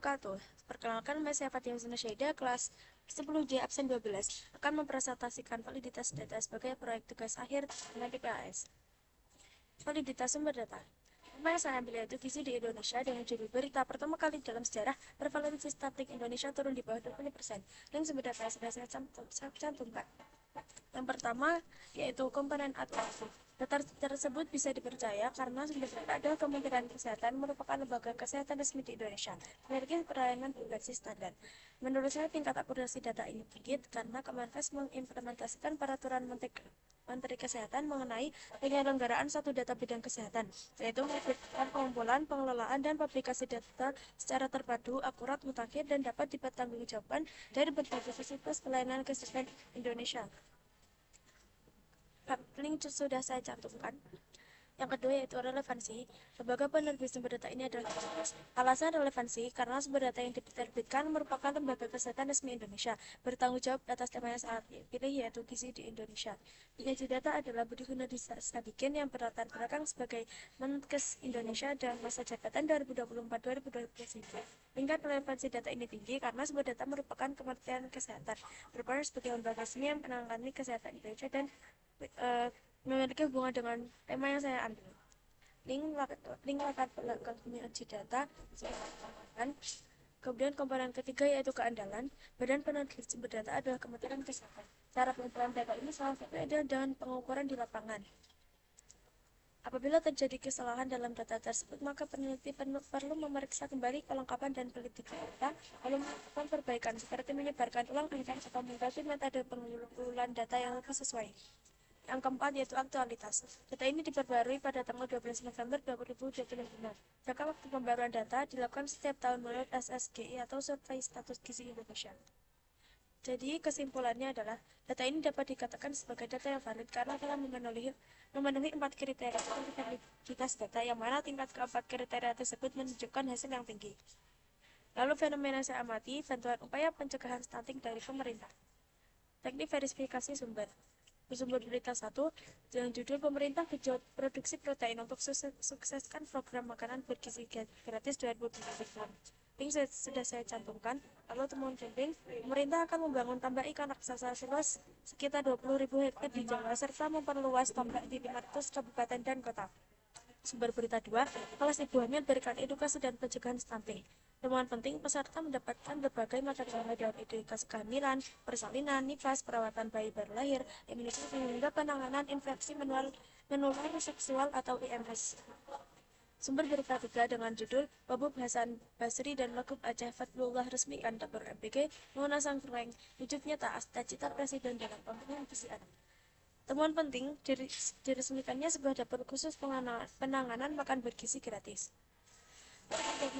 wabarakatuh. Perkenalkan, saya Fatimah Syaida, kelas 10D absen 12, akan mempresentasikan validitas data sebagai proyek tugas akhir dengan DPAS. Validitas sumber data. Tema yang saya ambil yaitu gizi di Indonesia dengan judul berita pertama kali dalam sejarah prevalensi stunting Indonesia turun di bawah 20%. Link sumber data yang sudah saya cantumkan. Yang pertama yaitu komponen administrasi. Data tersebut bisa dipercaya karena sumber data adalah Kementerian Kesehatan merupakan lembaga kesehatan resmi di Indonesia, memiliki pelayanan berbasis standar. Menurut saya tingkat akurasi data ini tinggi karena Kemenkes mengimplementasikan peraturan Menteri Kesehatan mengenai penyelenggaraan satu data bidang kesehatan, yaitu melibatkan pengumpulan, pengelolaan, dan publikasi data secara terpadu, akurat, mutakhir, dan dapat dipertanggungjawabkan dari berbagai fasilitas pelayanan kesehatan Indonesia. Link sudah saya cantumkan. Yang kedua yaitu relevansi. Lembaga penerbit sumber data ini adalah alasan relevansi karena sumber data yang diterbitkan merupakan lembaga kesehatan resmi Indonesia, bertanggung jawab atas tema yang saat dipilih yaitu gizi di Indonesia. Penyaji data adalah Budi Gunadi Sadikin yang berlatar belakang sebagai Menkes Indonesia dan masa jabatan 2024-2029. Tingkat relevansi data ini tinggi karena sumber data merupakan Kementerian Kesehatan, berperan sebagai lembaga resmi yang menangani kesehatan Indonesia dan memiliki hubungan dengan tema yang saya ambil. Link latar belakang penyaji data dan kemudian komponen ketiga yaitu keandalan. Badan penerbit sumber data adalah Kementerian Kesehatan. Cara pengumpulan data ini salah satunya adalah dengan pengukuran di lapangan. Apabila terjadi kesalahan dalam data tersebut, maka peneliti perlu memeriksa kembali kelengkapan dan validity data, lalu melakukan perbaikan seperti menyebarkan ulang angka atau mengganti metode pengumpulan data yang lebih sesuai. Yang keempat yaitu aktualitas. Data ini diperbarui pada tanggal 12 November 2025. Jangka waktu pembaruan data dilakukan setiap tahun menurut SSGI atau Survei Status Gizi Indonesia. Jadi kesimpulannya adalah data ini dapat dikatakan sebagai data yang valid karena telah memenuhi 4 kriteria untuk validitas data, yang mana tingkat keempat kriteria tersebut menunjukkan hasil yang tinggi. Lalu fenomena yang saya amati, bantuan upaya pencegahan stunting dari pemerintah. Teknik verifikasi sumber. Bersumber berita 1 dengan judul pemerintah genjot produksi protein untuk sukseskan program makanan bergizi gratis 2024. Link sudah saya cantumkan. Lalu temuan penting, pemerintah akan membangun tambak ikan raksasa seluas sekitar 20.000 hektar di Jawa serta memperluas tambak di 500 kabupaten dan kota. Sumber berita 2, kelas ibu hamil berikan edukasi dan pencegahan stunting. Temuan penting, peserta mendapatkan berbagai material dalam edukasi kehamilan, persalinan, nifas, perawatan bayi baru lahir, imunisasi, hingga penanganan infeksi menular seksual atau IMS. Sumber berita 3 dengan judul Babub Hasan Basri dan Wagub Aceh Fatullah resmikan dapur MPG Mona Sangkreng, wujud nyata cita-cita presiden dalam pembangunan gizi anak. Temuan penting, diresmikannya sebuah dapur khusus penanganan makan bergizi gratis.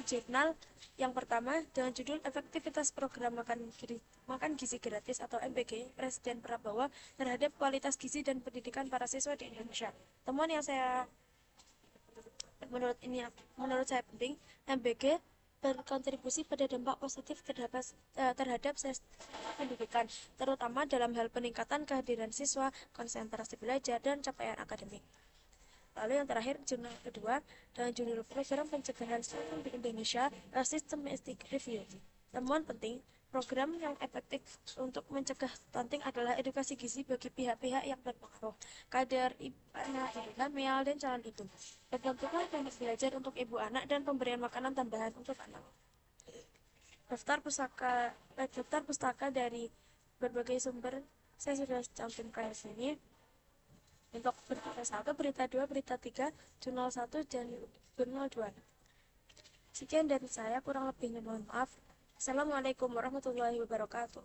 Jurnal yang pertama dengan judul Efektivitas Program Makan Gizi Gratis atau MPG Presiden Prabowo terhadap kualitas gizi dan pendidikan para siswa di Indonesia. Temuan yang menurut saya penting, MPG berkontribusi pada dampak positif terhadap pendidikan, terutama dalam hal peningkatan kehadiran siswa, konsentrasi belajar, dan capaian akademik. Lalu yang terakhir, jurnal kedua dengan judul Program Pencegahan Stunting di Indonesia, A Systematic Review. Temuan penting, program yang efektif untuk mencegah stunting adalah edukasi gizi bagi pihak-pihak yang berpengaruh, kader, anak, ibu hamil, dan calon ibu. Pembentukan teknik belajar untuk ibu anak dan pemberian makanan tambahan untuk anak. Daftar pustaka dari berbagai sumber saya sudah cantumkan di sini. Untuk berita 1, berita 2, berita 3, jurnal 1, dan jurnal 2. Sekian dari saya, kurang lebihnya mohon maaf. Assalamualaikum warahmatullahi wabarakatuh.